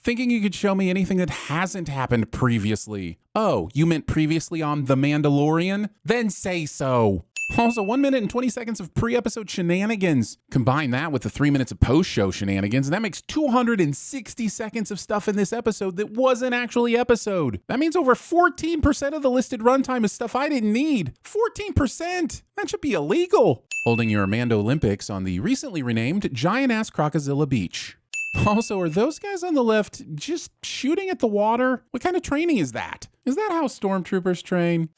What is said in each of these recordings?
thinking you could show me anything that hasn't happened previously. Oh, you meant previously on The Mandalorian? Then say so. Also, 1 minute and 20 seconds of pre-episode shenanigans. Combine that with the 3 minutes of post-show shenanigans, and that makes 260 seconds of stuff in this episode that wasn't actually episode. That means over 14% of the listed runtime is stuff I didn't need. 14%! That should be illegal. Holding your Mando Olympics on the recently renamed giant-ass Crocozilla Beach. Also, are those guys on the left just shooting at the water? What kind of training is that? Is that how stormtroopers train?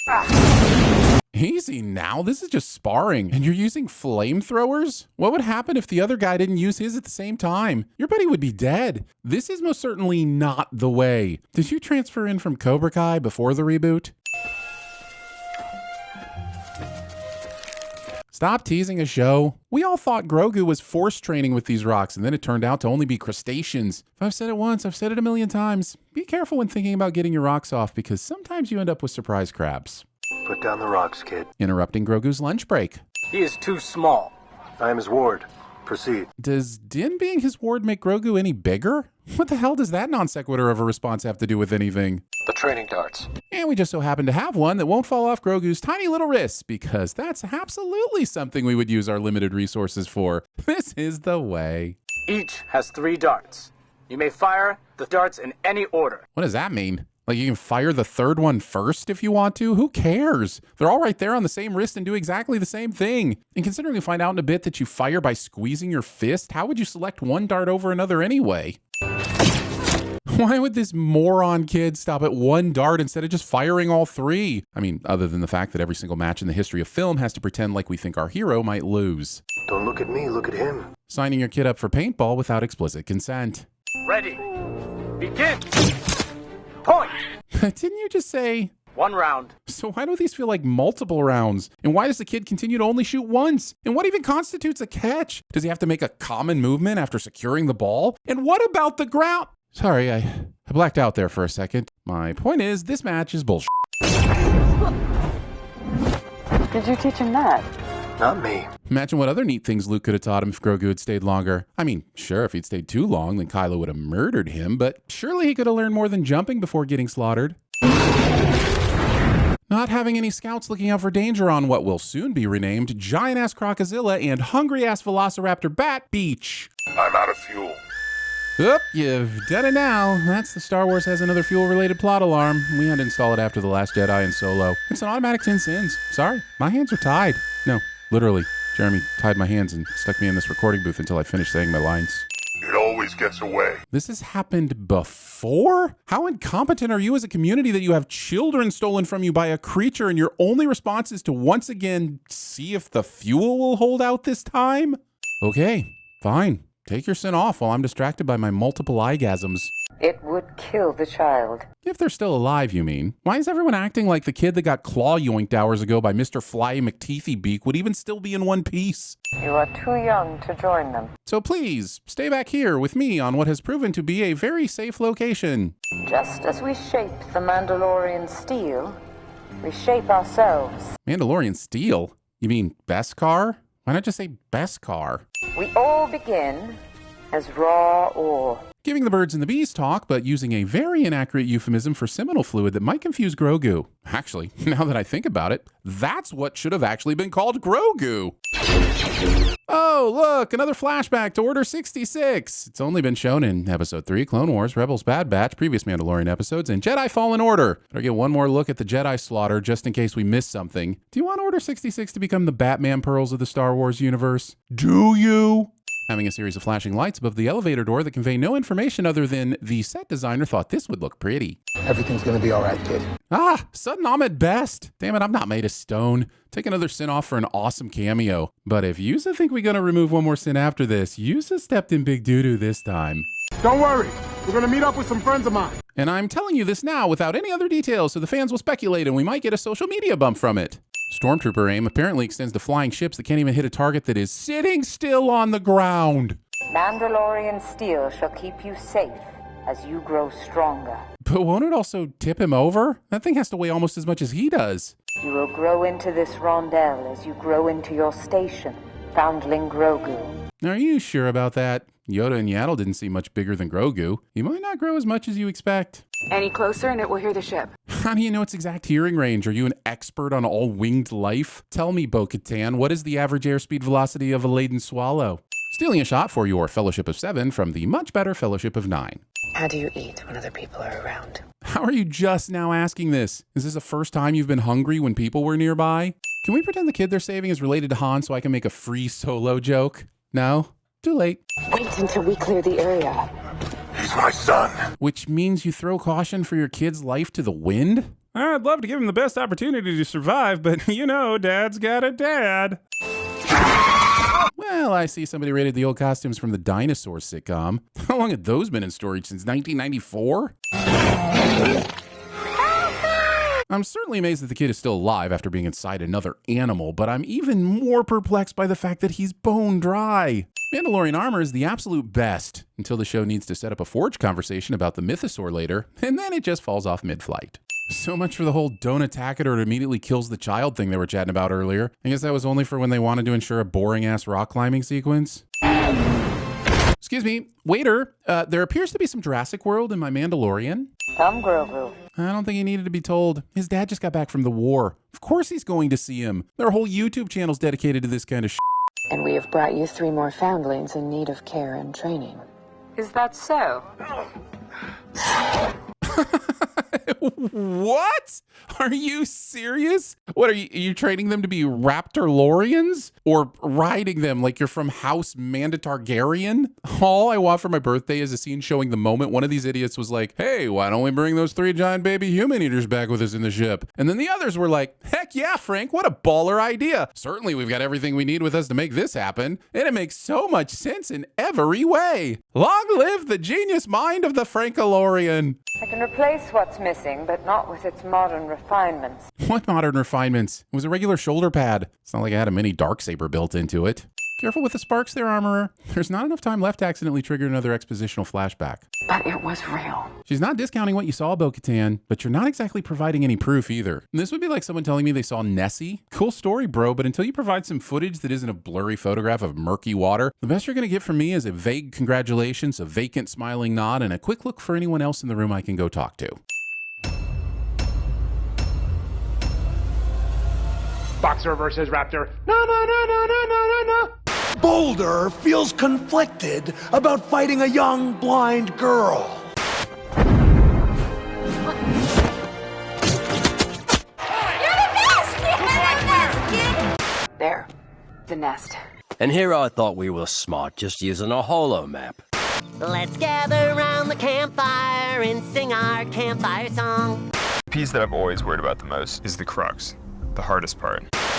Easy now, this is just sparring, and you're using flamethrowers? What would happen if the other guy didn't use his at the same time? Your buddy would be dead. This is most certainly not the way. Did you transfer in from Cobra Kai before the reboot? Stop teasing a show. We all thought Grogu was force training with these rocks, and then it turned out to only be crustaceans. If I've said it once, I've said it a million times. Be careful when thinking about getting your rocks off, because sometimes you end up with surprise crabs. Put down the rocks, kid. Interrupting Grogu's lunch break. He is too small. I am his ward. Proceed. Does Din being his ward make Grogu any bigger? What the hell does that non sequitur of a response have to do with anything? The training darts. And we just so happen to have one that won't fall off Grogu's tiny little wrists, because that's absolutely something we would use our limited resources for. This is the way. Each has 3 darts. You may fire the darts in any order. What does that mean? Like you can fire the third one first if you want to? Who cares? They're all right there on the same wrist and do exactly the same thing. And considering we find out in a bit that you fire by squeezing your fist, how would you select one dart over another anyway? Why would this moron kid stop at one dart instead of just firing all 3? I mean, other than the fact that every single match in the history of film has to pretend like we think our hero might lose. Don't look at me, look at him. Signing your kid up for paintball without explicit consent. Ready. Begin. Point. Didn't you just say... 1 round. So why do these feel like multiple rounds? And why does the kid continue to only shoot once? And what even constitutes a catch? Does he have to make a common movement after securing the ball? And what about the ground? Sorry, I blacked out there for a second. My point is, this match is bullshit. Did you teach him that? Not me. Imagine what other neat things Luke could have taught him if Grogu had stayed longer. I mean, sure, if he'd stayed too long, then Kylo would have murdered him, but surely he could have learned more than jumping before getting slaughtered. Not having any scouts looking out for danger on what will soon be renamed Giant-Ass Crocozilla and Hungry-Ass Velociraptor Bat Beach. I'm out of fuel. Oop, you've done it now. That's the Star Wars has another fuel-related plot alarm. We had to install it after The Last Jedi and Solo. It's an automatic TVSins. Sorry, my hands are tied. No, literally. Jeremy tied my hands and stuck me in this recording booth until I finished saying my lines. It always gets away. This has happened before? How incompetent are you as a community that you have children stolen from you by a creature and your only response is to once again see if the fuel will hold out this time? Okay, fine. Take your sin off while I'm distracted by my multiple eyegasms. It would kill the child. If they're still alive, you mean? Why is everyone acting like the kid that got claw yoinked hours ago by Mr. Fly McTeethybeak would even still be in one piece? You are too young to join them. So please, stay back here with me on what has proven to be a very safe location. Just as we shape the Mandalorian steel, we shape ourselves. Mandalorian steel? You mean Beskar? Why not just say Beskar? We all begin as raw ore. Giving the birds and the bees talk, but using a very inaccurate euphemism for seminal fluid that might confuse Grogu. Actually, now that I think about it, that's what should have actually been called Grogu. Oh, look, another flashback to Order 66. It's only been shown in Episode 3, Clone Wars, Rebels Bad Batch, previous Mandalorian episodes, and Jedi Fallen Order. Better get one more look at the Jedi slaughter just in case we missed something. Do you want Order 66 to become the Batman Pearls of the Star Wars universe? Do you? Having a series of flashing lights above the elevator door that convey no information other than the set designer thought this would look pretty. Everything's gonna be all right, kid. Ah, sudden Ahmed best. Damn it, I'm not made of stone. Take another sin off for an awesome cameo. But if Yusa think we're gonna remove one more sin after this, Yusa stepped in big doo-doo this time. Don't worry, we're gonna meet up with some friends of mine. And I'm telling you this now without any other details so the fans will speculate and we might get a social media bump from it. Stormtrooper aim apparently extends to flying ships that can't even hit a target that is sitting still on the ground. Mandalorian steel shall keep you safe as you grow stronger. But won't it also tip him over? That thing has to weigh almost as much as he does. You will grow into this rondelle as you grow into your station, Foundling Grogu. Are you sure about that? Yoda and Yaddle didn't seem much bigger than Grogu. He might not grow as much as you expect. Any closer and it will hear the ship. How do you know its exact hearing range? Are you an expert on all winged life? Tell me, Bo-Katan, what is the average airspeed velocity of a laden swallow? Stealing a shot for your Fellowship of 7 from the much better Fellowship of 9. How do you eat when other people are around? How are you just now asking this? Is this the first time you've been hungry when people were nearby? Can we pretend the kid they're saving is related to Han so I can make a free Solo joke? No? Too late. Wait until we clear the area. He's my son. Which means you throw caution for your kid's life to the wind? I'd love to give him the best opportunity to survive, but you know, Dad's got a dad. Well, I see somebody rated the old costumes from the Dinosaur sitcom. How long had those been in storage, since 1994? I'm certainly amazed that the kid is still alive after being inside another animal, but I'm even more perplexed by the fact that he's bone dry. Mandalorian armor is the absolute best, until the show needs to set up a Forge conversation about the Mythosaur later, and then it just falls off mid-flight. So much for the whole don't attack it or it immediately kills the child thing they were chatting about earlier. I guess that was only for when they wanted to ensure a boring-ass rock climbing sequence. Excuse me, waiter, there appears to be some Jurassic World in my Mandalorian. Come, Grogu. I don't think he needed to be told. His dad just got back from the war. Of course he's going to see him. There are whole YouTube channels dedicated to this kind of shit. And we have brought you 3 more foundlings in need of care and training. Is that so? What? Are you serious? What, are you training them to be Raptorlorians? Or riding them like you're from House Mando Targaryen? All I want for my birthday is a scene showing the moment one of these idiots was like, hey, why don't we bring those 3 giant baby human eaters back with us in the ship? And then the others were like, heck yeah, Frank, what a baller idea. Certainly we've got everything we need with us to make this happen. And it makes so much sense in every way. Long live the genius mind of the Frankalorian. I can replace what's missing, but not with its modern refinements. What modern refinements? It was a regular shoulder pad. It's not like I had a mini Darksaber built into it. Careful with the sparks there, Armorer. There's not enough time left to accidentally trigger another expositional flashback. But it was real. She's not discounting what you saw, Bo-Katan, but you're not exactly providing any proof either. And this would be like someone telling me they saw Nessie. Cool story, bro, but until you provide some footage that isn't a blurry photograph of murky water, the best you're going to get from me is a vague congratulations, a vacant smiling nod, and a quick look for anyone else in the room I can go talk to. Boxer versus Raptor. No. Boulder feels conflicted about fighting a young blind girl. There. The nest. And here I thought we were smart just using a holo map. Let's gather around the campfire and sing our campfire song. The piece that I've always worried about the most is the crux, the hardest part.